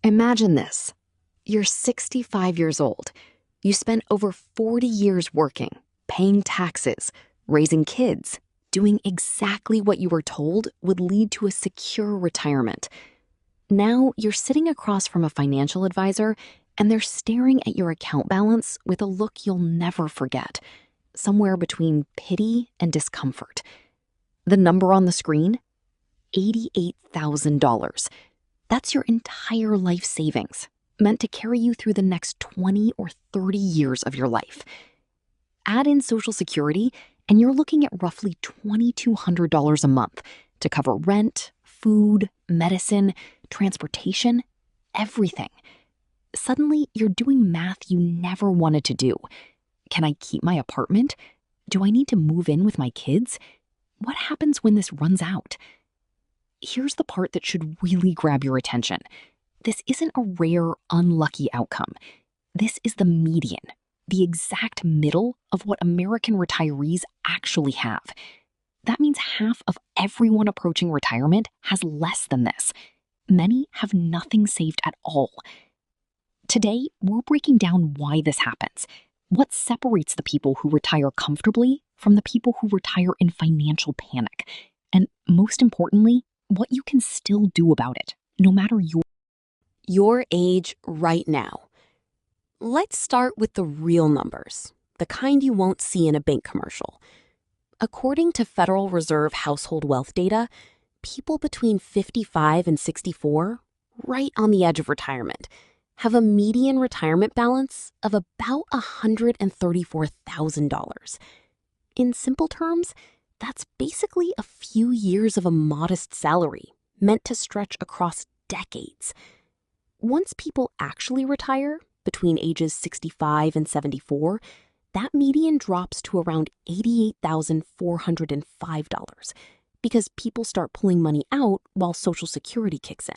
Imagine this. You're 65 years old. You spent over 40 years working, paying taxes, raising kids, doing exactly what you were told would lead to a secure retirement. Now you're sitting across from a financial advisor and they're staring at your account balance with a look you'll never forget, somewhere between pity and discomfort. The number on the screen? $88,000. That's your entire life savings, meant to carry you through the next 20 or 30 years of your life. Add in Social Security, and you're looking at roughly $2,200 a month to cover rent, food, medicine, transportation, everything. Suddenly, you're doing math you never wanted to do. Can I keep my apartment? Do I need to move in with my kids? What happens when this runs out? Here's the part that should really grab your attention. This isn't a rare, unlucky outcome. This is the median, the exact middle of what American retirees actually have. That means half of everyone approaching retirement has less than this. Many have nothing saved at all. Today, we're breaking down why this happens. What separates the people who retire comfortably from the people who retire in financial panic? And most importantly, what you can still do about it, no matter your age right now. Let's start with the real numbers, the kind you won't see in a bank commercial. According to Federal Reserve household wealth data, people between 55 and 64, right on the edge of retirement, have a median retirement balance of about $134,000. In simple terms, that's basically a few years of a modest salary meant to stretch across decades. Once people actually retire, between ages 65 and 74, that median drops to around $88,405 because people start pulling money out while Social Security kicks in.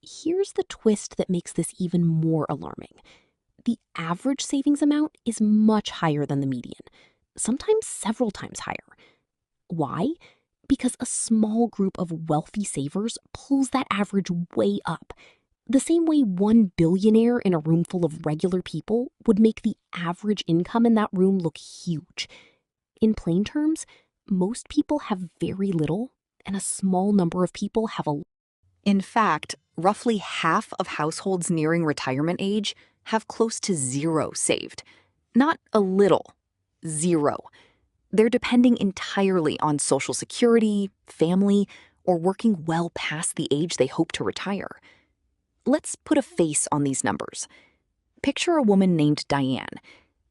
Here's the twist that makes this even more alarming. The average savings amount is much higher than the median, sometimes several times higher. Why? Because a small group of wealthy savers pulls that average way up. The same way one billionaire in a room full of regular people would make the average income in that room look huge. In plain terms, most people have very little, and a small number of people have a. In fact, roughly half of households nearing retirement age have close to zero saved. Not a little, zero. They're depending entirely on Social Security, family, or working well past the age they hope to retire. Let's put a face on these numbers. Picture a woman named Diane.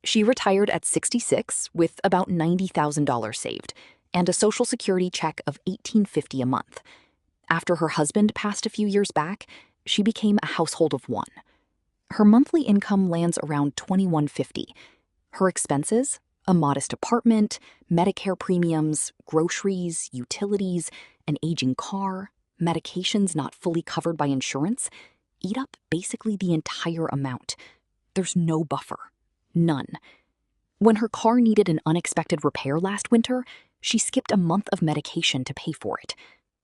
She retired at 66 with about $90,000 saved and a Social Security check of $1,850 a month. After her husband passed a few years back, she became a household of one. Her monthly income lands around $2,150. Her expenses? A modest apartment, Medicare premiums, groceries, utilities, an aging car, medications not fully covered by insurance, eat up basically the entire amount. There's no buffer. None. When her car needed an unexpected repair last winter, she skipped a month of medication to pay for it.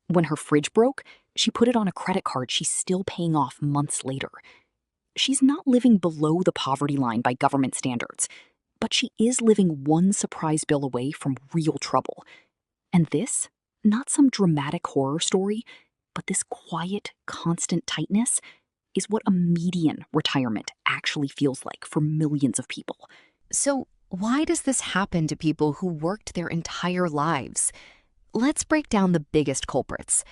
When her fridge broke, she put it on a credit card she's still paying off months later. She's not living below the poverty line by government standards, but she is living one surprise bill away from real trouble. And this, not some dramatic horror story, but this quiet, constant tightness is what a median retirement actually feels like for millions of people. So why does this happen to people who worked their entire lives? Let's break down the biggest culprits.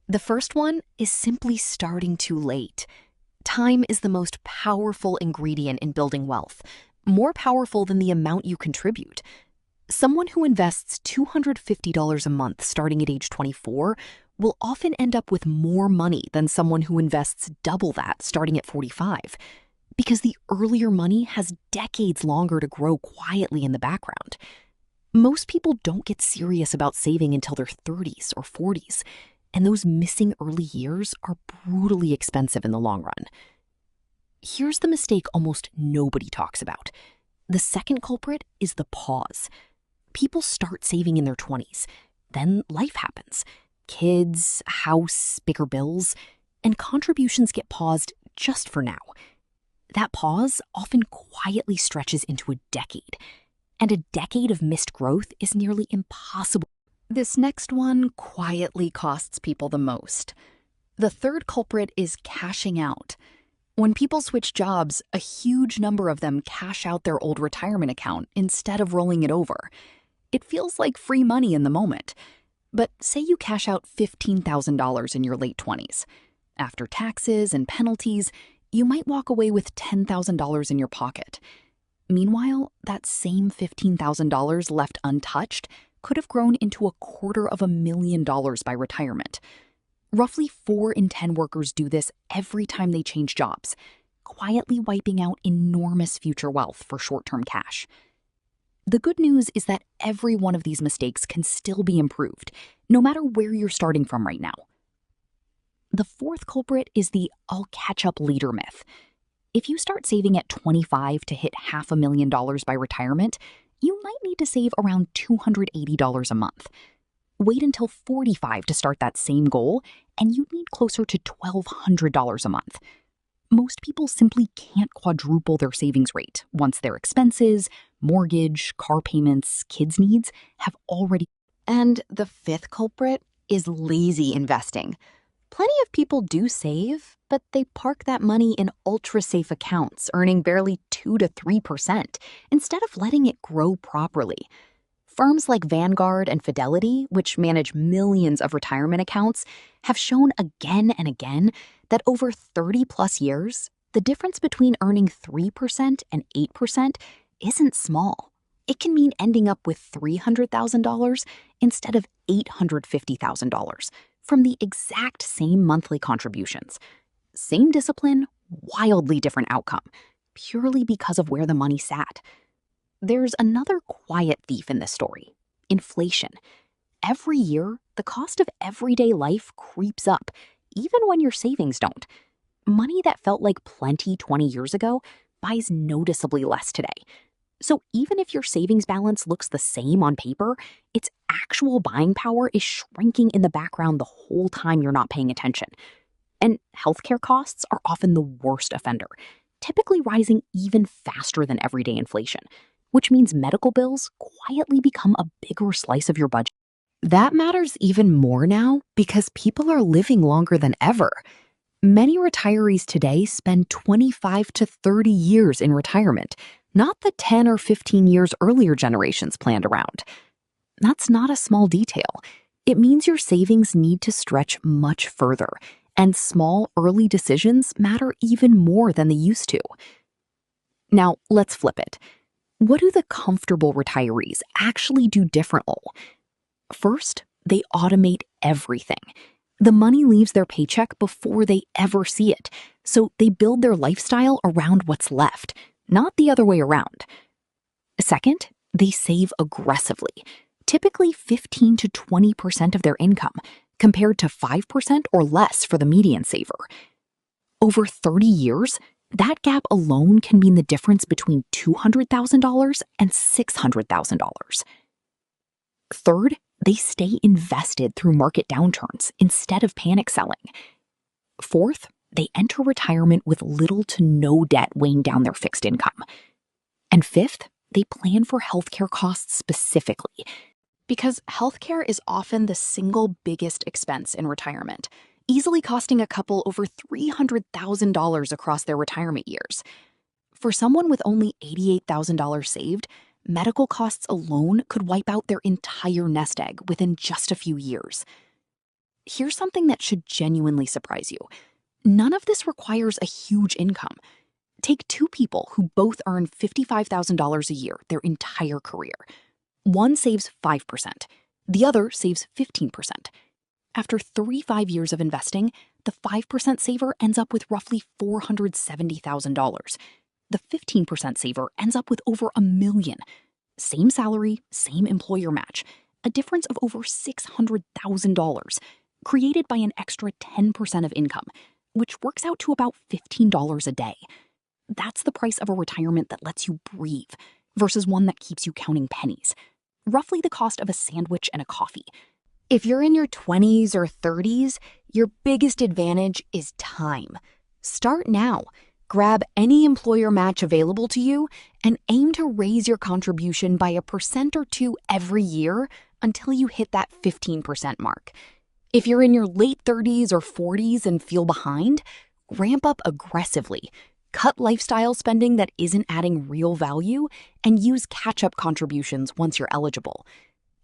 The first one is simply starting too late. Time is the most powerful ingredient in building wealth, more powerful than the amount you contribute. Someone who invests $250 a month starting at age 24 will often end up with more money than someone who invests double that starting at 45, because the earlier money has decades longer to grow quietly in the background. Most people don't get serious about saving until their 30s or 40s, and those missing early years are brutally expensive in the long run. Here's the mistake almost nobody talks about. The second culprit is the pause. People start saving in their 20s. Then life happens. Kids, house, bigger bills. and contributions get paused just for now. That pause often quietly stretches into a decade, and a decade of missed growth is nearly impossible. This next one quietly costs people the most. The third culprit is cashing out. When people switch jobs, a huge number of them cash out their old retirement account instead of rolling it over. It feels like free money in the moment. But say you cash out $15,000 in your late 20s. After taxes and penalties, you might walk away with $10,000 in your pocket. Meanwhile, that same $15,000 left untouched could have grown into $250,000 by retirement. Roughly 4 in 10 workers do this every time they change jobs, quietly wiping out enormous future wealth for short-term cash. The good news is that every one of these mistakes can still be improved, no matter where you're starting from right now. The fourth culprit is the "I'll catch up later" myth. If you start saving at 25 to hit $500,000 by retirement, you might need to save around $280 a month. Wait until 45 to start that same goal, and you'd need closer to $1,200 a month. Most people simply can't quadruple their savings rate once their expenses, mortgage, car payments, kids' needs have already. And the fifth culprit is lazy investing. Plenty of people do save, but they park that money in ultra-safe accounts, earning barely 2 to 3%, instead of letting it grow properly. Firms like Vanguard and Fidelity, which manage millions of retirement accounts, have shown again and again that over 30-plus years, the difference between earning 3% and 8% isn't small. It can mean ending up with $300,000 instead of $850,000 from the exact same monthly contributions. Same discipline, wildly different outcome, purely because of where the money sat. There's another quiet thief in this story: inflation. Every year, the cost of everyday life creeps up, even when your savings don't. Money that felt like plenty 20 years ago buys noticeably less today. So even if your savings balance looks the same on paper, its actual buying power is shrinking in the background the whole time you're not paying attention. And healthcare costs are often the worst offender, typically rising even faster than everyday inflation, which means medical bills quietly become a bigger slice of your budget. That matters even more now because people are living longer than ever. Many retirees today spend 25 to 30 years in retirement, not the 10 or 15 years earlier generations planned around. That's not a small detail. It means your savings need to stretch much further, and small, early decisions matter even more than they used to. Now, let's flip it. What do the comfortable retirees actually do differently? First, they automate everything. The money leaves their paycheck before they ever see it, so they build their lifestyle around what's left, not the other way around. Second, they save aggressively, typically 15 to 20% of their income, compared to 5% or less for the median saver. Over 30 years, that gap alone can mean the difference between $200,000 and $600,000. Third, they stay invested through market downturns instead of panic selling. Fourth, they enter retirement with little to no debt weighing down their fixed income. And fifth, they plan for healthcare costs specifically, because healthcare is often the single biggest expense in retirement, easily costing a couple over $300,000 across their retirement years. For someone with only $88,000 saved, medical costs alone could wipe out their entire nest egg within just a few years. Here's something that should genuinely surprise you. None of this requires a huge income. Take 2 people who both earn $55,000 a year their entire career. One saves 5%, the other saves 15%. After 35 years of investing, the 5% saver ends up with roughly $470,000. The 15% saver ends up with over $1 million. Same salary, same employer match, a difference of over $600,000, created by an extra 10% of income, which works out to about $15 a day. That's the price of a retirement that lets you breathe versus one that keeps you counting pennies. Roughly the cost of a sandwich and a coffee. If you're in your 20s or 30s, your biggest advantage is time. Start now. Grab any employer match available to you and aim to raise your contribution by 1% or 2% every year until you hit that 15% mark. If you're in your late 30s or 40s and feel behind, ramp up aggressively. Cut lifestyle spending that isn't adding real value and use catch-up contributions once you're eligible.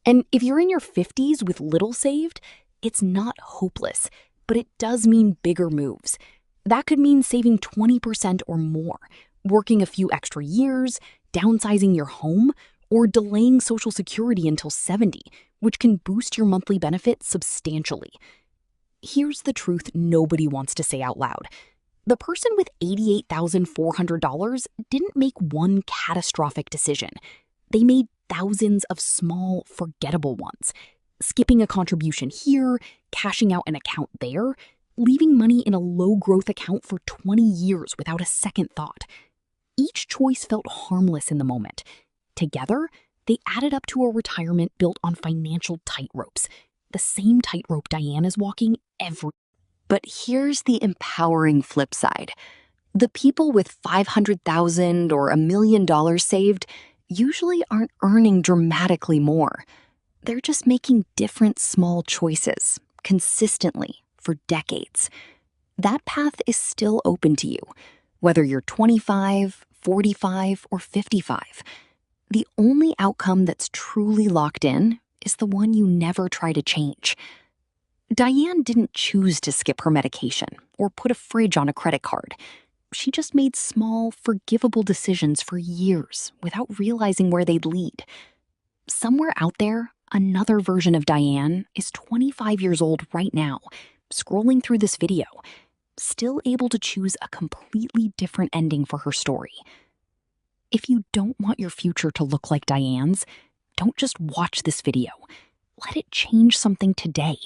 And if you're in your 50s with little saved, it's not hopeless, but it does mean bigger moves. That could mean saving 20% or more, working a few extra years, downsizing your home, or delaying Social Security until 70, which can boost your monthly benefit substantially. Here's the truth nobody wants to say out loud. The person with $88,400 didn't make one catastrophic decision. They made thousands of small, forgettable ones, skipping a contribution here, cashing out an account there, leaving money in a low-growth account for 20 years without a second thought. Each choice felt harmless in the moment. Together, they added up to a retirement built on financial tightropes, the same tightrope Diane is walking every. But here's the empowering flip side. The people with $500,000 or $1 million saved usually aren't earning dramatically more. They're just making different small choices, consistently, for decades. That path is still open to you, whether you're 25, 45, or 55. The only outcome that's truly locked in is the one you never try to change. Diane didn't choose to skip her medication or put a fridge on a credit card. She just made small, forgivable decisions for years without realizing where they'd lead. Somewhere out there, another version of Diane is 25 years old right now, scrolling through this video, still able to choose a completely different ending for her story. If you don't want your future to look like Diane's, don't just watch this video. Let it change something today.